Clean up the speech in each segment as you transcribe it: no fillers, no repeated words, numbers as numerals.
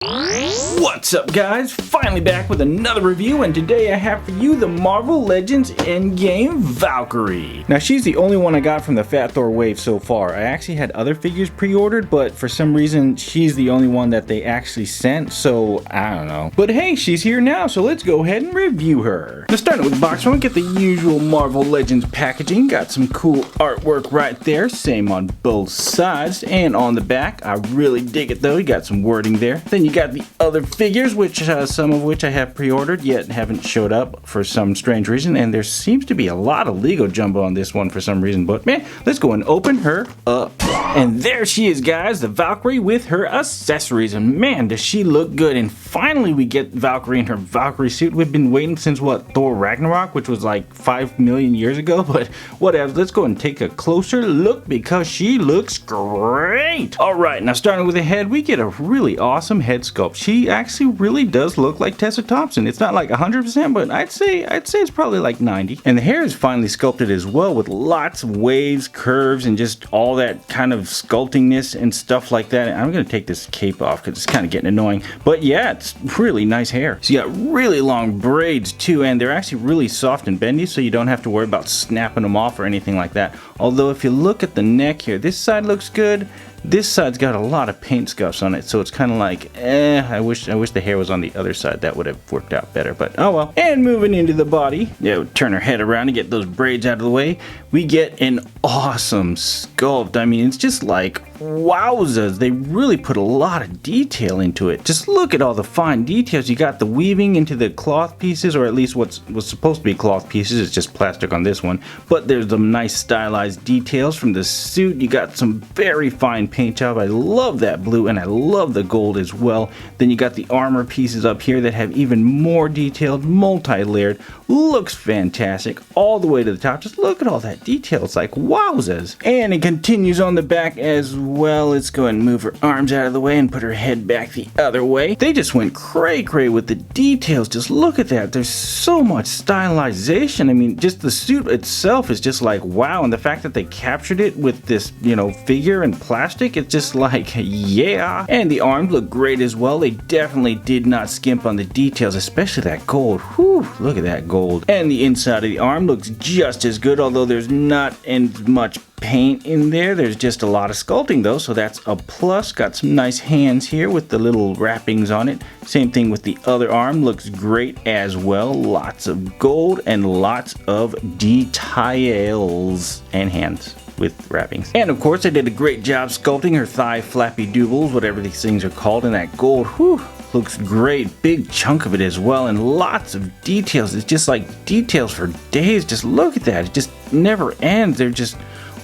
What's up, guys? Finally back with another review, and today I have for you the Marvel Legends Endgame Valkyrie. Now, she's the only one I got from the Fat Thor wave so far. I actually had other figures pre-ordered, but for some reason she's the only one that they actually sent, so I don't know. But hey, she's here now, so let's go ahead and review her. Now, starting with the box one, get the usual Marvel Legends packaging. Got some cool artwork right there, same on both sides, and on the back. I really dig it though. You got some wording there. Then you got the other figures, which some of which I have pre-ordered yet haven't showed up for some strange reason, and there seems to be a lot of Lego jumbo on this one for some reason. But man, let's go and open her up. And there she is, guys, the Valkyrie with her accessories, and man, does she look good. And finally we get Valkyrie in her Valkyrie suit. We've been waiting since what, Thor Ragnarok, which was like 5 million years ago, but whatever. Let's go and take a closer look because she looks great. All right, now starting with the head, we get a really awesome head sculpt. She actually really does look like Tessa Thompson. It's not like 100%, but I'd say it's probably like 90. And the hair is finely sculpted as well, with lots of waves, curves, and just all that kind of sculptingness and stuff like that. I'm gonna take this cape off because it's kind of getting annoying, but yeah, it's really nice hair. So you got really long braids too, and they're actually really soft and bendy, so you don't have to worry about snapping them off or anything like that. Although if you look at the neck here, this side looks good. This side's got a lot of paint scuffs on it, so it's kind of like, I wish the hair was on the other side. That would have worked out better, but oh well. And moving into the body, turn her head around and get those braids out of the way. We get an awesome sculpt. I mean, it's just like, wowzers. They really put a lot of detail into it. Just look at all the fine details. You got the weaving into the cloth pieces, or at least what was supposed to be cloth pieces. It's just plastic on this one, but there's some nice stylized details from the suit. You got some very fine paint job. I love that blue, and I love the gold as well. Then you got the armor pieces up here that have even more detailed, multi-layered. Looks fantastic all the way to the top. Just look at all that detail. It's like wowzers. And it continues on the back as well. Let's go and move her arms out of the way and put her head back the other way. They just went cray-cray with the details. Just look at that. There's so much stylization. I mean, just the suit itself is just like wow. And the fact that they captured it with this, figure and plastic, it's just like, yeah. And the arms look great as well. They definitely did not skimp on the details, especially that gold. Whew, look at that gold. And the inside of the arm looks just as good, although there's not as much paint in there. There's just a lot of sculpting though, so that's a plus. Got some nice hands here with the little wrappings on it. Same thing with the other arm, looks great as well. Lots of gold and lots of details, and hands with wrappings. And of course, they did a great job sculpting her thigh flappy doobles, whatever these things are called, in that gold. Whew, looks great. Big chunk of it as well, and lots of details. It's just like details for days. Just look at that. It just never ends. They're just,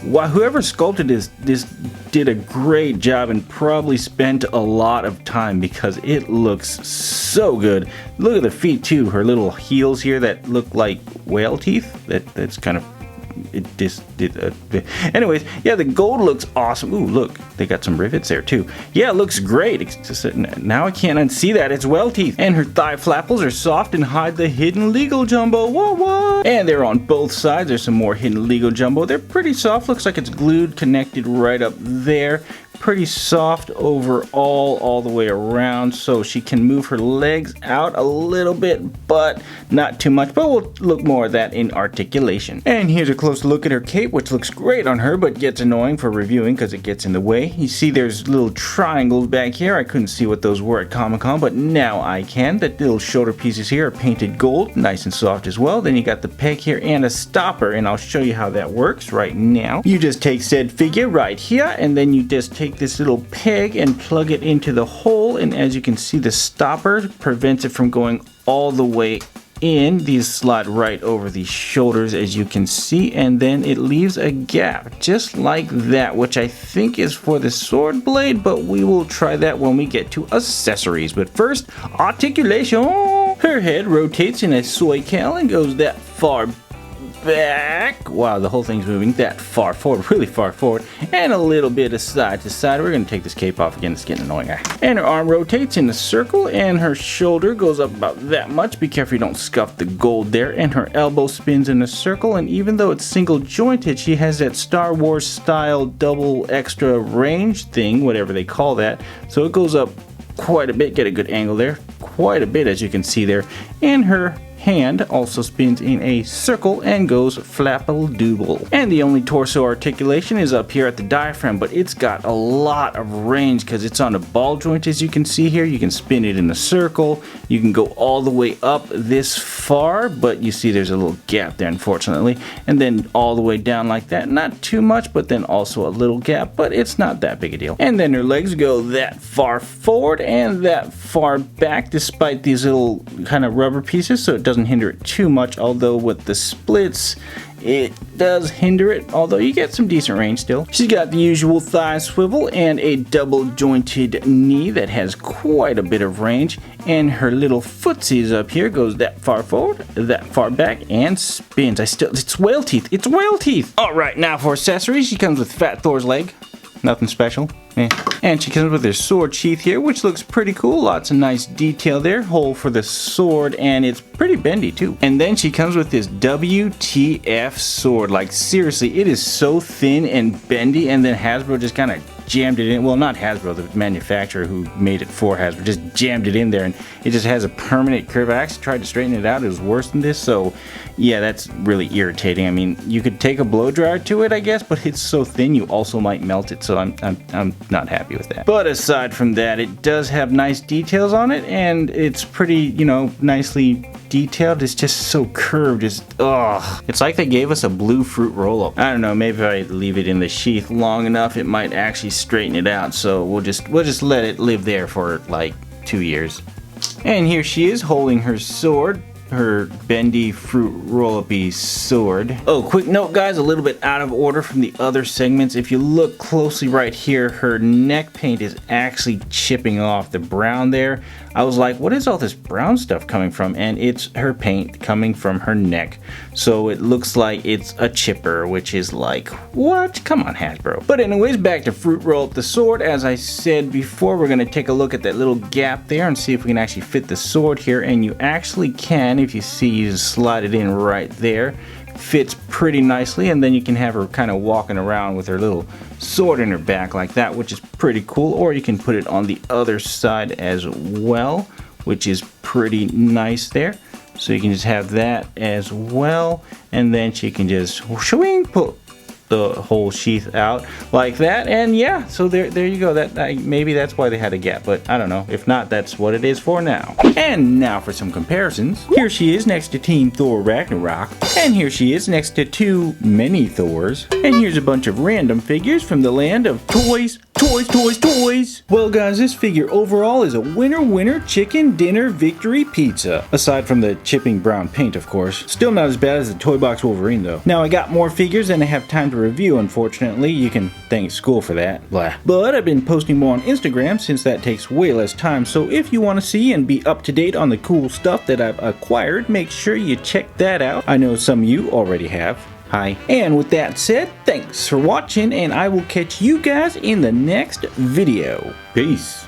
wow, whoever sculpted this did a great job and probably spent a lot of time because it looks so good. Look at the feet too. Her little heels here that look like whale teeth. That's kind of, anyways, yeah, the gold looks awesome. Ooh, look, they got some rivets there too. Yeah, it looks great. It's just, now I can't unsee that. It's whale teeth. And her thigh flapples are soft and hide the hidden Lego jumbo. What? And they're on both sides. There's some more hidden Lego jumbo. They're pretty soft. Looks like it's glued, connected right up there. Pretty soft overall all the way around, so she can move her legs out a little bit, but not too much. But we'll look more at that in articulation. And here's a close look at her cape, which looks great on her, but gets annoying for reviewing because it gets in the way. You see there's little triangles back here. I couldn't see what those were at Comic-Con, but now I can. The little shoulder pieces here are painted gold, nice and soft as well. Then you got the peg here and a stopper, and I'll show you how that works right now. You just take said figure right here, and then you just take this little peg and plug it into the hole, and as you can see, the stopper prevents it from going all the way in. These slide right over the shoulders, as you can see, and then it leaves a gap just like that, which I think is for the sword blade, but we will try that when we get to accessories. But first, articulation. Her head rotates in a soy cal and goes that far back. Wow, the whole thing's moving that far forward, really far forward, and a little bit of side to side. We're gonna take this cape off again, it's getting annoying. And her arm rotates in a circle, and her shoulder goes up about that much. Be careful you don't scuff the gold there. And her elbow spins in a circle, and even though it's single jointed, she has that Star Wars style double extra range thing, whatever they call that. So it goes up quite a bit. Get a good angle there. Quite a bit, as you can see there. And her hand also spins in a circle and goes flapple-dooble. And the only torso articulation is up here at the diaphragm, but it's got a lot of range because it's on a ball joint, as you can see here. You can spin it in a circle. You can go all the way up this far, but you see there's a little gap there, unfortunately. And then all the way down like that. Not too much, but then also a little gap, but it's not that big a deal. And then her legs go that far forward and that far back, despite these little kind of rubber pieces, so it doesn't hinder it too much, although with the splits it does hinder it, although you get some decent range still. She's got the usual thigh swivel and a double jointed knee that has quite a bit of range, and her little footsies up here goes that far forward, that far back, and spins. It's whale teeth. It's whale teeth. All right, now for accessories, she comes with Fat Thor's leg. Nothing special. And she comes with her sword sheath here, which looks pretty cool. Lots of nice detail there. Hole for the sword, and it's pretty bendy too. And then she comes with this WTF sword. Like, seriously, it is so thin and bendy, and then Hasbro just kind of jammed it in. Well, not Hasbro, the manufacturer who made it for Hasbro, just jammed it in there, and it just has a permanent curve. I actually tried to straighten it out. It was worse than this, so yeah, that's really irritating. I mean, you could take a blow dryer to it, I guess, but it's so thin you also might melt it, so I'm not happy with that. But aside from that, it does have nice details on it, and it's pretty, you know, nicely detailed. It's just so curved. It's like they gave us a blue fruit roll-up. I don't know, maybe if I leave it in the sheath long enough, it might actually straighten it out. So we'll just let it live there for like 2 years. And here she is holding her sword, her bendy fruit roll-up-y sword. Oh, quick note guys, a little bit out of order from the other segments. If you look closely right here, her neck paint is actually chipping off the brown there. I was like, what is all this brown stuff coming from? And it's her paint coming from her neck. So it looks like it's a chipper, which is like, what? Come on, Hasbro. But anyways, back to fruit roll up the sword. As I said before, we're gonna take a look at that little gap there and see if we can actually fit the sword here. And you actually can. If you see, you just slide it in right there. Fits pretty nicely, and then you can have her kind of walking around with her little sword in her back like that, which is pretty cool. Or you can put it on the other side as well, which is pretty nice there. So you can just have that as well, and then she can just swing, pull the whole sheath out like that, and yeah, so there you go. That maybe that's why they had a gap, but I don't know. If not, that's what it is for now. And now for some comparisons. Here she is next to Team Thor Ragnarok, and here she is next to two mini Thors, and here's a bunch of random figures from the land of toys. Toys. Well guys, this figure overall is a winner chicken dinner victory pizza. Aside from the chipping brown paint, of course. Still not as bad as the Toy Box Wolverine though. Now I got more figures than I have time to review, unfortunately. You can thank school for that. Blah. But I've been posting more on Instagram since that takes way less time. So if you want to see and be up to date on the cool stuff that I've acquired, make sure you check that out. I know some of you already have. Hi. And with that said, thanks for watching, and I will catch you guys in the next video. Peace.